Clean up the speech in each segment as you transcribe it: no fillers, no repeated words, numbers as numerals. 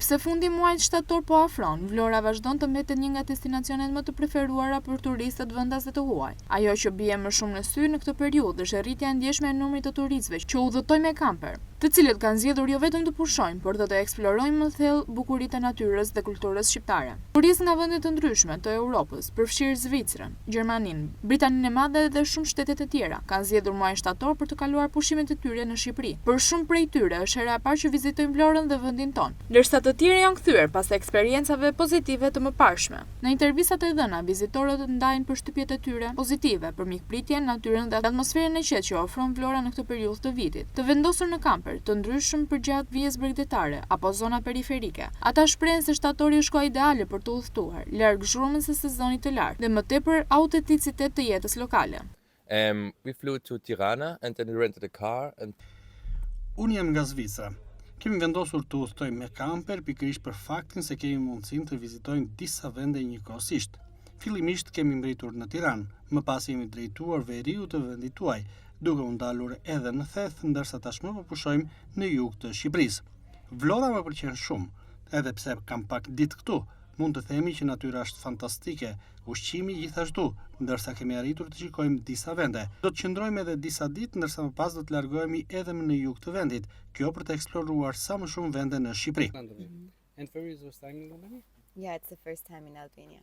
Ndërpse fundi muajit shtator po afron, Vlora vazhdon të mbetet një nga destinacionet më të preferuara për turistët vendase të huaj. Ajo që bie më shumë në sy në këtë periudhë është rritja e ndjeshme e numrit të turistëve që udhëtojnë me kamper, të cilët kanë zgjedhur jo vetëm të pushojnë, por të eksplorojnë më thellë bukuritë e natyrës dhe kulturës shqiptare. Turistë nga vende të ndryshme të Europës, përfshirë Zvicrën, Gjermaninë, Britaninë e Madhe dhe shumë shtetet e tjera, kanë zgjedhur muajin shtator për të kaluar pushimet e tyre në Shqipëri. Për shumë prej tyre është hera e parë që vizitojnë Vlorën dhe vendin tonë, ndërsa të tjerë janë kthyer pas eksperiencave pozitive të mëparshme. Në intervistat e dhëna, vizitorët ndajnë përshtypjet e tyre pozitive për mikpritjen, natyrën dhe atmosferën e qetë që ofron Vlora në këtë periudhë të vitit. Të vendosur në kamper të ndryshëm përgjatë vijës bregdetare apo zona periferike, ata shprehen se shtatori është koha ideale për të udhëtuar, larg zhurmës së sezonit të lartë dhe më tepër autenticitet të jetës lokale. We flew to Tirana and then we rented a car and Unë jam nga Zvicra. Kemi vendosur të udhëtojmë me kamper pikërisht për faktin se kemi mundësinë të vizitojmë disa vende njëkohësisht. Fillimisht kemi mbritur në Tiranë, më pas jemi drejtuar veriut të vendit tuaj, duke u ndalur edhe në Theth, ndërsa tashmë po pushojmë në jug të Shqipërisë. Vlora më pëlqen shumë, edhe pse kam pak ditë këtu. Mund të themi që natyra është fantastike, ushqimi gjithashtu, ndërsa kemi arritur të shikojmë disa vende. Do të qëndrojmë edhe disa ditë, ndërsa më pas do të largohemi edhe në jug të vendit, kjo për të eksploruar sa më shumë vende në Shqipëri. And for you, is first time in Albania? Yeah, it's the first time in Albania.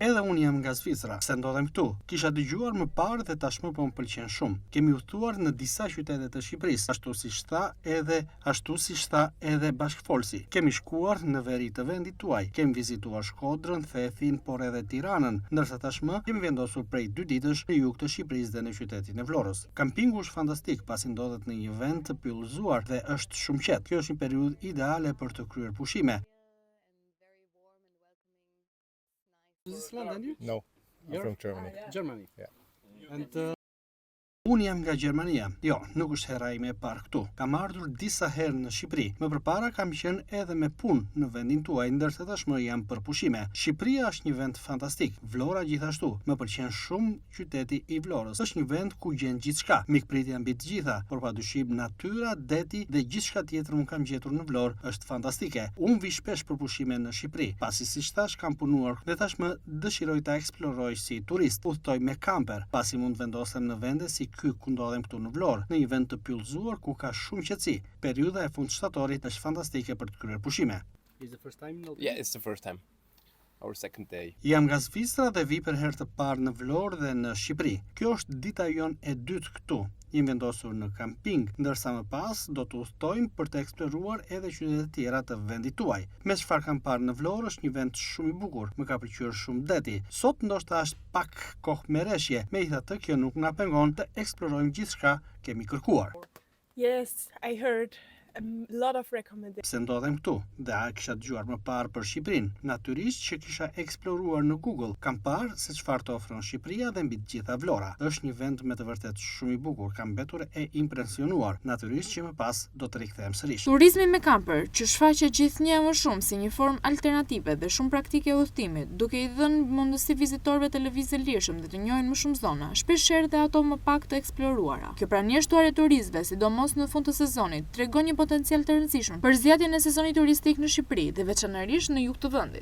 Edhe unë jam nga Zvicra, se ndodhem këtu. Kisha dëgjuar më parë dhe tashmë po më pëlqen shumë. Kemi udhëtuar në disa qytete të Shqipërisë, ashtu siç tha edhe bashkëfolsi. Kemi shkuar në veri të vendit tuaj. Kemi vizituar Shkodrën, Thethin, por edhe Tiranën, ndërsa tashmë kemi vendosur prej 2 ditësh në jug të Shqipërisë dhe në qytetin e Vlorës. Kampingu është fantastik, pasi ndodhet në një vend të pyllëzuar dhe është shumë qetë. Kjo është një periudhë ideale për të kryer pushime. Is this London? You? no, I'm from Germany. Germany. Yeah. And Unë jam nga Gjermania. Jo, nuk është hera ime e parë këtu. Kam ardhur disa herë në Shqipëri. Më përpara kam qenë edhe me punë në vendin tuaj, ndërsa tashmë jam për pushime. Shqipëria është një vend fantastik. Vlora gjithashtu. Më pëlqen shumë qyteti i Vlorës. Është një vend ku gjen gjithçka. Mikpritja mbi të gjitha, por padyshim natyra, deti dhe gjithçka tjetër unë kam gjetur në Vlorë është fantastike. Unë vi shpesh për pushime në Shqipëri, pasi siç thash kam punuar dhe tashmë dëshiroj ta eksploroj si turist. Udhtoj me kamper, pasi mund vendosem në vende si ky ku ndodhem këtu në Vlorë, në një vend të pyllëzuar ku ka shumë qetësi. Periudha e fundshtatorët është fantastike për të kryer pushime. is the first time in Albania? Yeah, it's the first time. Our second day. Jam nga Zvicra dhe vi për herë të parë në Vlorë dhe në Shqipëri. Kjo është dita jon e dytë këtu. Jemi vendosur në kamping, ndërsa më pas do të udhtojmë për të eksploruar edhe qytete të tjera të vendit tuaj. Me çfarë kam parë në Vlorë është një vend shumë i bukur, më ka pëlqyer shumë deti. Sot ndoshta është pak kohë merreshje, megjithatë kjo nuk na pengon të eksplorojmë gjithçka kemi kërkuar. Yes, I heard a lot of recommendations. Se ndodhem këtu, dhe kisha dëgjuar më parë për Shqipërinë, natyrisht që kisha eksploruar në Google. Kam parë se çfarë të ofron Shqipëria dhe mbi të gjitha Vlora. Është një vend me të vërtet shumë i bukur, kam mbetur e impresionuar. Natyrisht që më pas do të rikthehem sërish. Turizmi me kamper, që shfaqet gjithnjë më shumë si një formë alternative dhe shumë praktike e udhëtimit, duke i dhënë mundësi vizitorëve të lëvizë lirshëm dhe të njohin më shumë zona, shpeshherë dhe ato më pak të eksploruara. Kjo pranishtuar e turizmëve, sidomos në fund të sezonit, tregon një potencial të rëndësishëm për zgjatjen e sezonit turistik në Shqipëri dhe veçanërisht në jug të vendit.